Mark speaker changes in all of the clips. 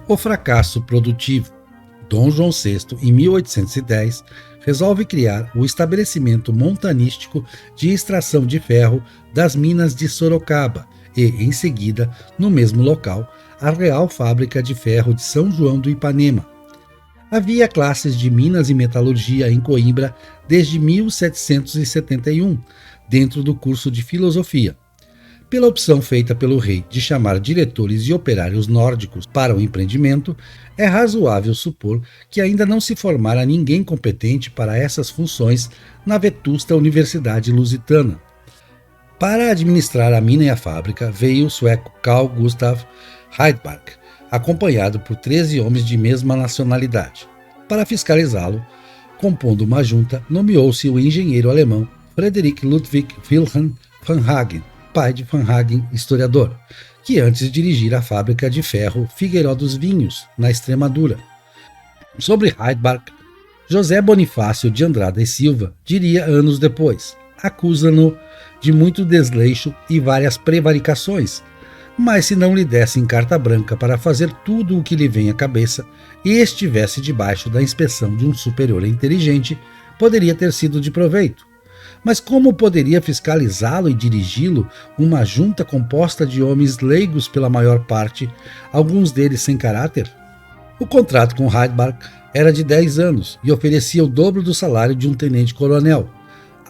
Speaker 1: O fracasso produtivo. Dom João VI, em 1810, resolve criar o estabelecimento montanístico de extração de ferro das minas de Sorocaba e, em seguida, no mesmo local, a Real Fábrica de Ferro de São João do Ipanema. Havia classes de minas e metalurgia em Coimbra desde 1771, dentro do curso de filosofia. Pela opção feita pelo rei de chamar diretores e operários nórdicos para o empreendimento, é razoável supor que ainda não se formara ninguém competente para essas funções na vetusta Universidade Lusitana. Para administrar a mina e a fábrica veio o sueco Carl Gustav Heidelberg, acompanhado por 13 homens de mesma nacionalidade. Para fiscalizá-lo, compondo uma junta, nomeou-se o engenheiro alemão Friedrich Ludwig Wilhelm van Hagen, pai de Van Hagen, historiador, que antes dirigira a fábrica de ferro Figueiró dos Vinhos, na Extremadura. Sobre Heidelberg, José Bonifácio de Andrada e Silva diria anos depois: acusa-no de muito desleixo e várias prevaricações, mas se não lhe dessem carta branca para fazer tudo o que lhe vem à cabeça e estivesse debaixo da inspeção de um superior inteligente, poderia ter sido de proveito. Mas como poderia fiscalizá-lo e dirigi-lo uma junta composta de homens leigos pela maior parte, alguns deles sem caráter? O contrato com Heidelberg era de 10 anos e oferecia o dobro do salário de um tenente-coronel,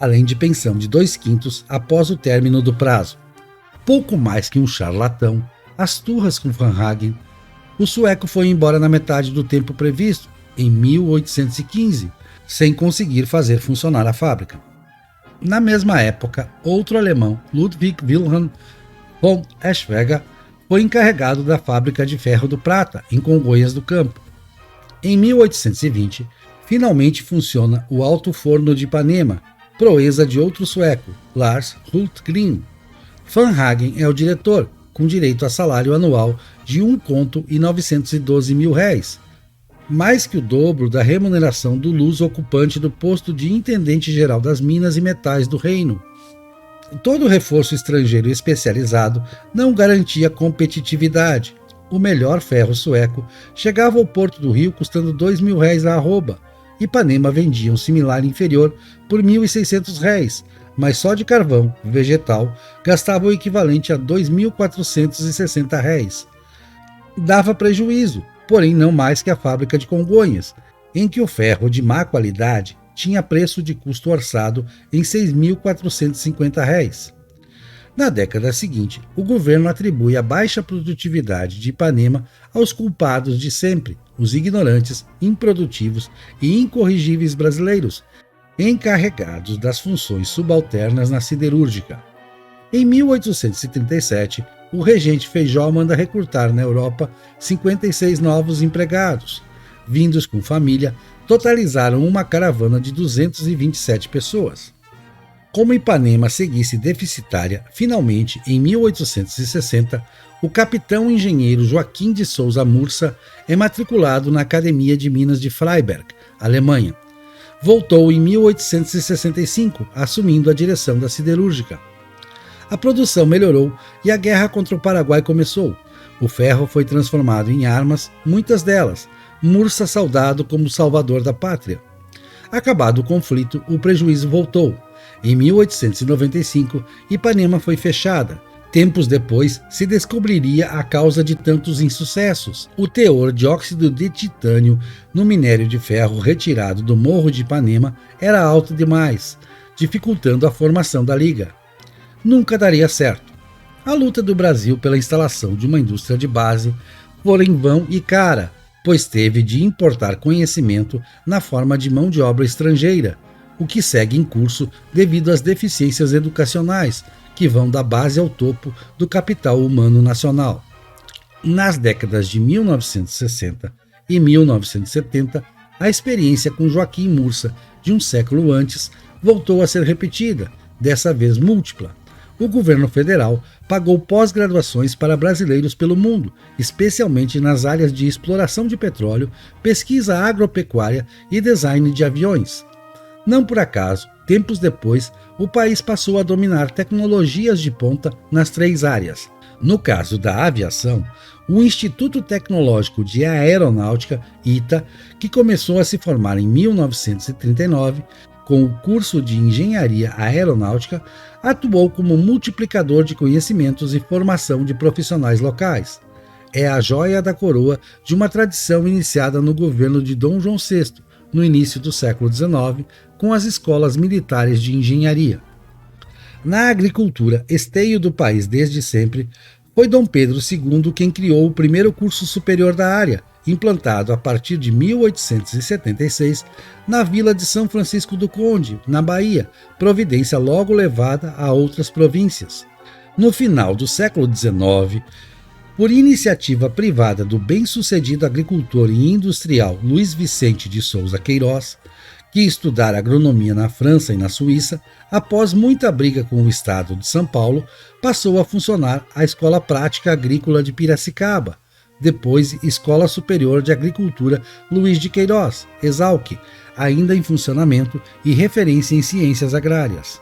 Speaker 1: além de pensão de 2/5 após o término do prazo. Pouco mais que um charlatão, as turras com Van Hagen, o sueco foi embora na metade do tempo previsto, em 1815, sem conseguir fazer funcionar a fábrica. Na mesma época, outro alemão, Ludwig Wilhelm von Eschwege, foi encarregado da fábrica de ferro do Prata, em Congonhas do Campo. Em 1820, finalmente funciona o Alto Forno de Ipanema, proeza de outro sueco, Lars Hultgren. Van Hagen é o diretor, com direito a salário anual de R$1.912.000, mais que o dobro da remuneração do luso ocupante do posto de intendente-geral das minas e metais do reino. Todo reforço estrangeiro especializado não garantia competitividade. O melhor ferro sueco chegava ao Porto do Rio custando R$2.000 a arroba. Ipanema vendia um similar inferior por R$1.600, mas só de carvão vegetal gastava o equivalente a R$2.460. Dava prejuízo, porém não mais que a fábrica de Congonhas, em que o ferro de má qualidade tinha preço de custo orçado em R$6.450. Na década seguinte, o governo atribui a baixa produtividade de Ipanema aos culpados de sempre, os ignorantes, improdutivos e incorrigíveis brasileiros, encarregados das funções subalternas na siderúrgica. Em 1837, o regente Feijó manda recrutar na Europa 56 novos empregados. Vindos com família, totalizaram uma caravana de 227 pessoas. Como Ipanema seguisse deficitária, finalmente, em 1860, o capitão engenheiro Joaquim de Souza Mursa é matriculado na Academia de Minas de Freiberg, Alemanha. Voltou em 1865, assumindo a direção da siderúrgica. A produção melhorou e a guerra contra o Paraguai começou. O ferro foi transformado em armas, muitas delas, Mursa saudado como salvador da pátria. Acabado o conflito, o prejuízo voltou. Em 1895, Ipanema foi fechada. Tempos depois, se descobriria a causa de tantos insucessos. O teor de óxido de titânio no minério de ferro retirado do Morro de Ipanema era alto demais, dificultando a formação da liga. Nunca daria certo. A luta do Brasil pela instalação de uma indústria de base fora em vão e cara, pois teve de importar conhecimento na forma de mão de obra estrangeira, o que segue em curso devido às deficiências educacionais, que vão da base ao topo do capital humano nacional. Nas décadas de 1960 e 1970, a experiência com Joaquim Mursa, de um século antes, voltou a ser repetida, dessa vez múltipla. O governo federal pagou pós-graduações para brasileiros pelo mundo, especialmente nas áreas de exploração de petróleo, pesquisa agropecuária e design de aviões. Não por acaso, Tempos depois, o país passou a dominar tecnologias de ponta nas 3 áreas. No caso da aviação, o Instituto Tecnológico de Aeronáutica, ITA, que começou a se formar em 1939, com o curso de Engenharia Aeronáutica, atuou como multiplicador de conhecimentos e formação de profissionais locais. É a joia da coroa de uma tradição iniciada no governo de Dom João VI, no início do século XIX, com as escolas militares de engenharia. Na agricultura, esteio do país desde sempre, foi Dom Pedro II quem criou o primeiro curso superior da área, implantado a partir de 1876 na vila de São Francisco do Conde, na Bahia, providência logo levada a outras províncias. No final do século XIX, por iniciativa privada do bem-sucedido agricultor e industrial Luiz Vicente de Souza Queiroz, que estudara agronomia na França e na Suíça, após muita briga com o estado de São Paulo, passou a funcionar a Escola Prática Agrícola de Piracicaba, depois Escola Superior de Agricultura Luiz de Queiroz, ESALQ, ainda em funcionamento e referência em ciências agrárias.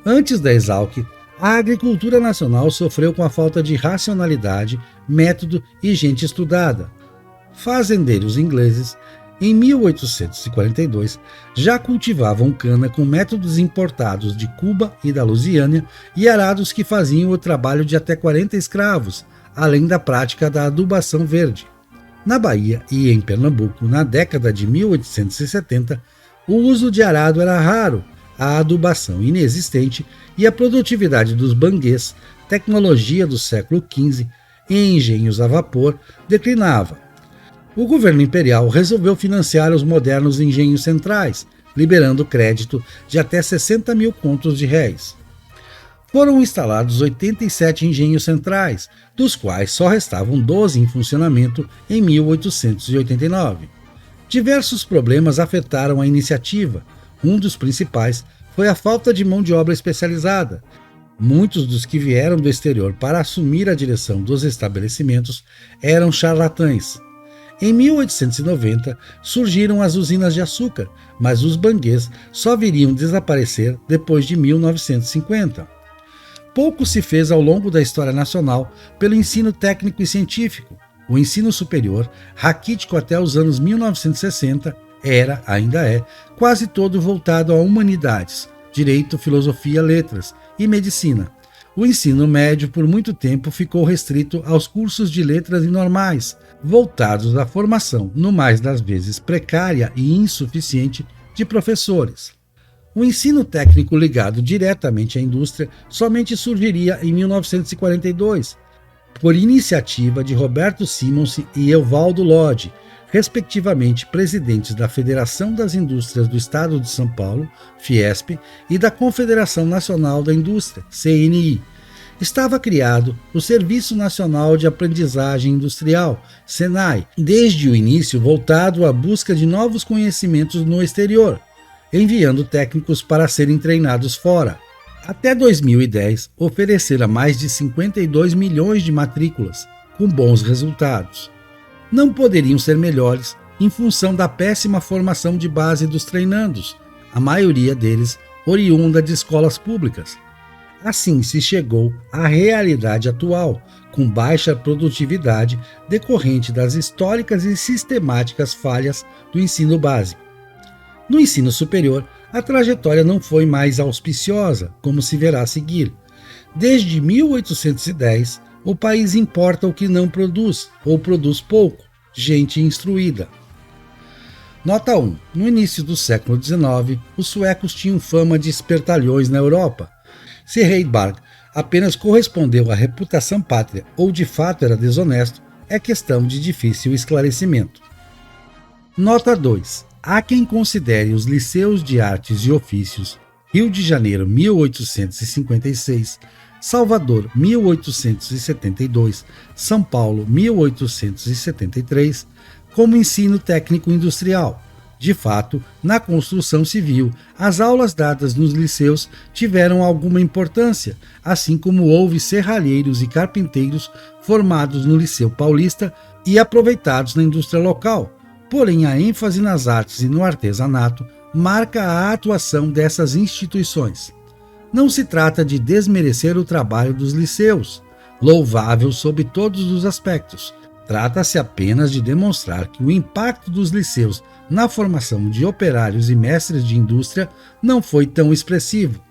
Speaker 1: Antes da ESALQ, a agricultura nacional sofreu com a falta de racionalidade, método e gente estudada. Fazendeiros ingleses, em 1842, já cultivavam cana com métodos importados de Cuba e da Lusiânia e arados que faziam o trabalho de até 40 escravos, além da prática da adubação verde. Na Bahia e em Pernambuco, na década de 1870, o uso de arado era raro, a adubação inexistente e a produtividade dos banguês, tecnologia do século XV, em engenhos a vapor, declinava. O governo imperial resolveu financiar os modernos engenhos centrais, liberando crédito de até 60 mil contos de réis. Foram instalados 87 engenhos centrais, dos quais só restavam 12 em funcionamento em 1889. Diversos problemas afetaram a iniciativa. Um dos principais foi a falta de mão de obra especializada. Muitos dos que vieram do exterior para assumir a direção dos estabelecimentos eram charlatães. Em 1890, surgiram as usinas de açúcar, mas os banguês só viriam desaparecer depois de 1950. Pouco se fez ao longo da história nacional pelo ensino técnico e científico. O ensino superior, raquítico até os anos 1960, ainda é, quase todo voltado a humanidades, direito, filosofia, letras e medicina. O ensino médio, por muito tempo, ficou restrito aos cursos de letras e normais, voltados à formação, no mais das vezes precária e insuficiente, de professores. O ensino técnico ligado diretamente à indústria somente surgiria em 1942, por iniciativa de Roberto Simons e Evaldo Lodge, respectivamente presidentes da Federação das Indústrias do Estado de São Paulo, Fiesp, e da Confederação Nacional da Indústria, CNI. Estava criado o Serviço Nacional de Aprendizagem Industrial, SENAI, desde o início voltado à busca de novos conhecimentos no exterior, enviando técnicos para serem treinados fora. Até 2010, oferecera mais de 52 milhões de matrículas, com bons resultados. Não poderiam ser melhores em função da péssima formação de base dos treinandos, a maioria deles oriunda de escolas públicas. Assim se chegou à realidade atual, com baixa produtividade decorrente das históricas e sistemáticas falhas do ensino básico. No ensino superior, a trajetória não foi mais auspiciosa, como se verá a seguir. Desde 1810, o país importa o que não produz, ou produz pouco, gente instruída. Nota 1. No início do século XIX, os suecos tinham fama de espertalhões na Europa. Se Heidelberg apenas correspondeu à reputação pátria ou de fato era desonesto, é questão de difícil esclarecimento. Nota 2. Há quem considere os liceus de artes e ofícios Rio de Janeiro 1856, Salvador 1872, São Paulo 1873 como ensino técnico industrial. De fato, na construção civil, as aulas dadas nos liceus tiveram alguma importância, assim como houve serralheiros e carpinteiros formados no Liceu Paulista e aproveitados na indústria local. Porém, a ênfase nas artes e no artesanato marca a atuação dessas instituições. Não se trata de desmerecer o trabalho dos liceus, louvável sob todos os aspectos. Trata-se apenas de demonstrar que o impacto dos liceus na formação de operários e mestres de indústria não foi tão expressivo.